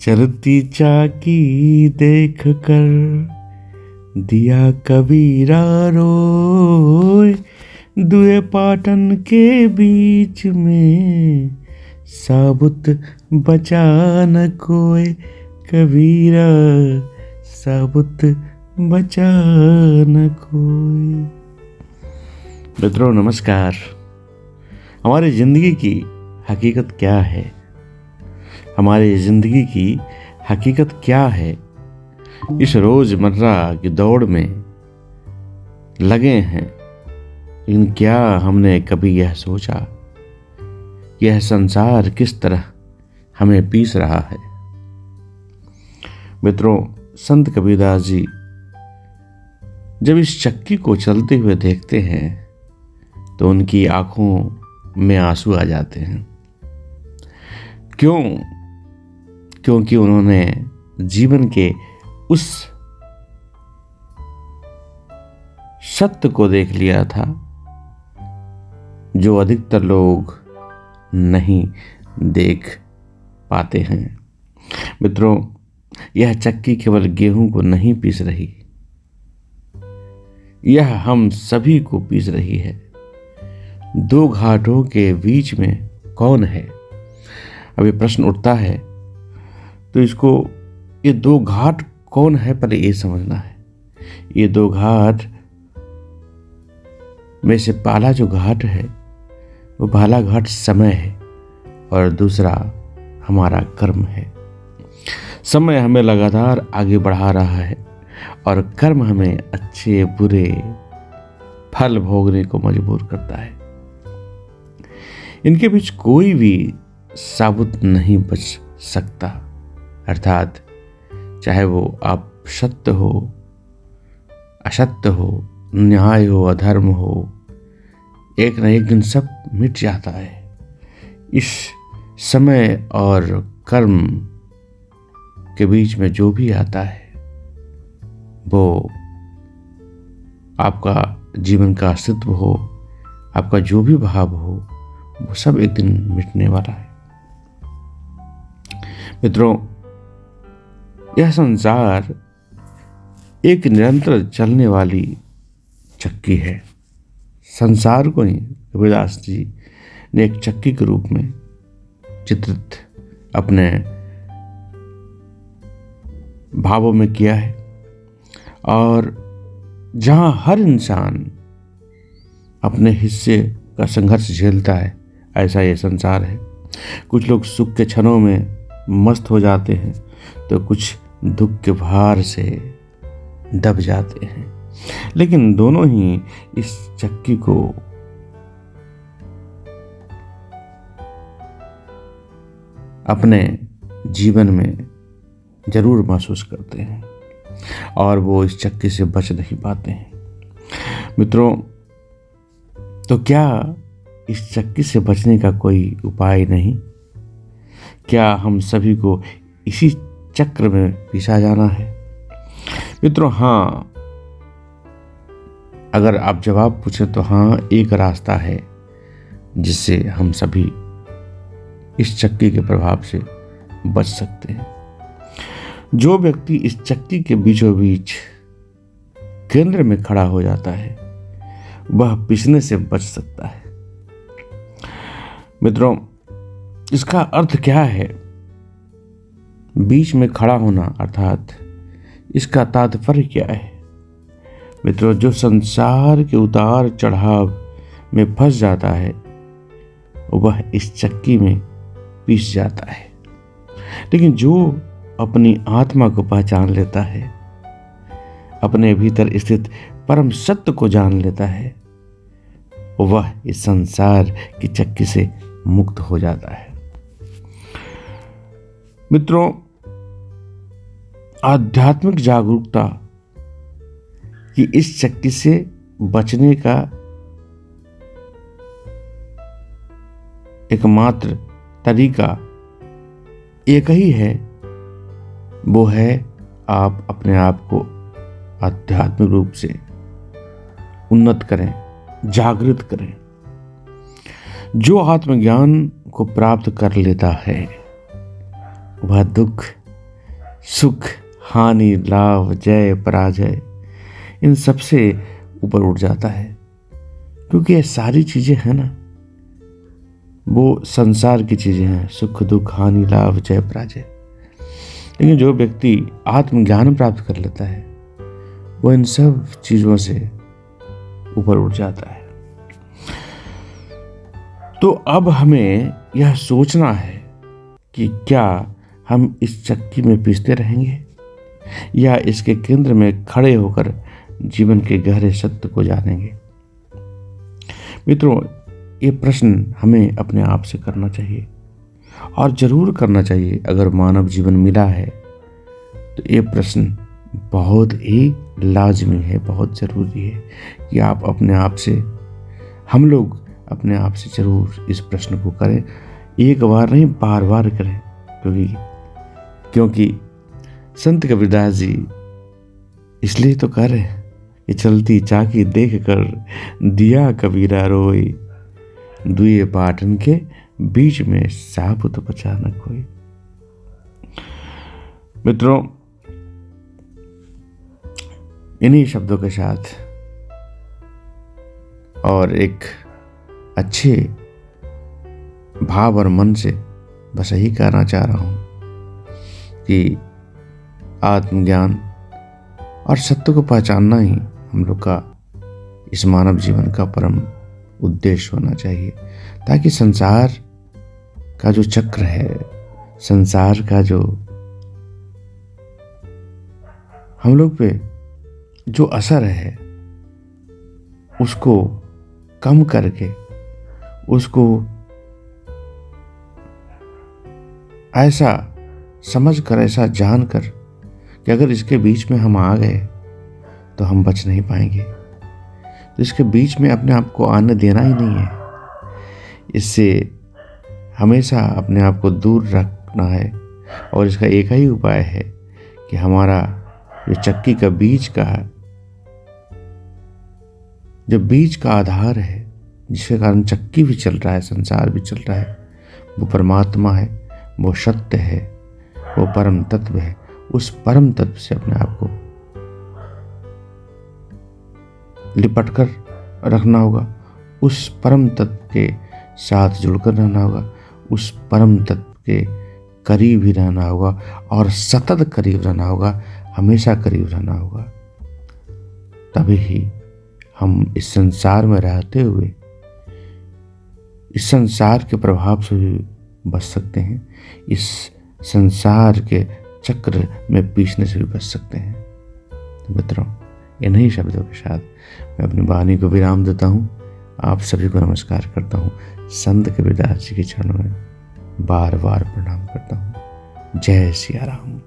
चलती चाकी देख कर दिया कबीरा रोय, दुए पाटन के बीच में साबुत बचा न कोय, कबीरा साबुत बचा न कोई। मित्रों नमस्कार। हमारी ज़िंदगी की हकीकत क्या है? हमारी ज़िंदगी की हकीकत क्या है? इस रोज़मर्रा की दौड़ में लगे हैं, लेकिन क्या हमने कभी यह सोचा यह संसार किस तरह हमें पीस रहा है? मित्रों, संत कबीरदास जी जब इस चक्की को चलते हुए देखते हैं तो उनकी आंखों में आंसू आ जाते हैं। क्यों? क्योंकि उन्होंने जीवन के उस सत्य को देख लिया था जो अधिकतर लोग नहीं देख पाते हैं। मित्रों, यह चक्की केवल गेहूं को नहीं पीस रही, यह हम सभी को पीस रही है। दो घाटों के बीच में कौन है? अभी प्रश्न उठता है तो ये दो घाट कौन है पहले ये समझना है। ये दो घाट में से पहला जो घाट है वो पहला घाट समय है और दूसरा हमारा कर्म है। समय हमें लगातार आगे बढ़ा रहा है और कर्म हमें अच्छे बुरे फल भोगने को मजबूर करता है। इनके बीच कोई भी साबुत नहीं बच सकता, अर्थात चाहे वो आप सत्य हो, असत्य हो, न्याय हो, अधर्म हो, एक न एक दिन सब मिट जाता है। इस समय और कर्म के बीच में जो भी आता है वो आपका जीवन का अस्तित्व हो, आपका जो भी भाव हो, वो सब एक दिन मिटने वाला है। मित्रों, यह संसार एक निरंतर चलने वाली चक्की है। संसार को ही कबीरदास जी ने एक चक्की के रूप में चित्रित अपने भावों में किया है, और जहां हर इंसान अपने हिस्से का संघर्ष झेलता है, ऐसा ये संसार है। कुछ लोग सुख के क्षणों में मस्त हो जाते हैं तो कुछ दुख के भार से दब जाते हैं, लेकिन दोनों ही इस चक्की को अपने जीवन में जरूर महसूस करते हैं और वो इस चक्की से बच नहीं पाते हैं। मित्रों, तो क्या इस चक्की से बचने का कोई उपाय नहीं? क्या हम सभी को इसी चक्र में पिसा जाना है? मित्रों, हाँ, अगर आप जवाब पूछें तो हाँ, एक रास्ता है जिससे हम सभी इस चक्की के प्रभाव से बच सकते हैं। जो व्यक्ति इस चक्की के बीचों बीच केंद्र में खड़ा हो जाता है वह पिसने से बच सकता है। मित्रों, इसका अर्थ क्या है बीच में खड़ा होना, अर्थात इसका तात्पर्य क्या है? मित्रों, जो संसार के उतार चढ़ाव में फंस जाता है वह इस चक्की में पिस जाता है, लेकिन जो अपनी आत्मा को पहचान लेता है, अपने भीतर स्थित परम सत्य को जान लेता है, वह इस संसार की चक्की से मुक्त हो जाता है। मित्रों, आध्यात्मिक जागरूकता की इस चक्की से बचने का एकमात्र तरीका एक ही है, वो है आप अपने आप को आध्यात्मिक रूप से उन्नत करें, जागृत करें। जो आत्मज्ञान को प्राप्त कर लेता है वह दुख सुख, हानि, लाभ, जय, पराजय, इन सब से ऊपर उठ जाता है, क्योंकि ये सारी चीजें हैं ना, वो संसार की चीजें हैं, सुख, दुख, हानि, लाभ, जय, पराजय। लेकिन जो व्यक्ति आत्मज्ञान प्राप्त कर लेता है वो इन सब चीजों से ऊपर उठ जाता है। तो अब हमें यह सोचना है कि क्या हम इस चक्की में पीसते रहेंगे या इसके केंद्र में खड़े होकर जीवन के गहरे सत्य को जानेंगे। मित्रों, ये प्रश्न हमें अपने आप से करना चाहिए, और जरूर करना चाहिए। अगर मानव जीवन मिला है तो ये प्रश्न बहुत ही लाजमी है, बहुत ज़रूरी है कि आप अपने आप से, हम लोग अपने आप से जरूर इस प्रश्न को करें। एक बार नहीं, बार बार करें, क्योंकि संत कबीरदास जी इसलिए तो कर रहे हैं कि चलती चाकी देख कर दिया कबीरा रोई, दुए पाटन के बीच में साबुत बचा न कोई। मित्रों, इन्हीं शब्दों के साथ और एक अच्छे भाव और मन से बस यही कहना चाह रहा हूं कि आत्मज्ञान और सत्य को पहचानना ही हम लोग का इस मानव जीवन का परम उद्देश्य होना चाहिए, ताकि संसार का जो चक्र है, संसार का जो हम लोग पे जो असर है, उसको कम करके, उसको ऐसा समझ कर, ऐसा जान कर कि अगर इसके बीच में हम आ गए तो हम बच नहीं पाएंगे, तो इसके बीच में अपने आप को आने देना ही नहीं है। इससे हमेशा अपने आप को दूर रखना है, और इसका एक ही उपाय है कि हमारा जो चक्की का बीच का है, जो बीच का आधार है, जिसके कारण चक्की भी चल रहा है, संसार भी चल रहा है, वो परमात्मा है, वो सत्य है, वो परम तत्व है। उस परम तत्व से अपने आप को लिपट कर रखना होगा, उस परम तत्व के साथ जुड़कर रहना होगा, उस परम तत्व के करीब ही रहना होगा, और सतत करीब रहना होगा, हमेशा करीब रहना होगा। तभी ही हम इस संसार में रहते हुए इस संसार के प्रभाव से भी बच सकते हैं, इस संसार के चक्र में पीसने से भी बच सकते हैं। तो मित्रों, इन्हीं शब्दों के साथ मैं अपनी वाणी को विराम देता हूँ। आप सभी को नमस्कार करता हूँ। संत कबीरदास जी के चरणों में बार बार प्रणाम करता हूँ। जय सिया राम।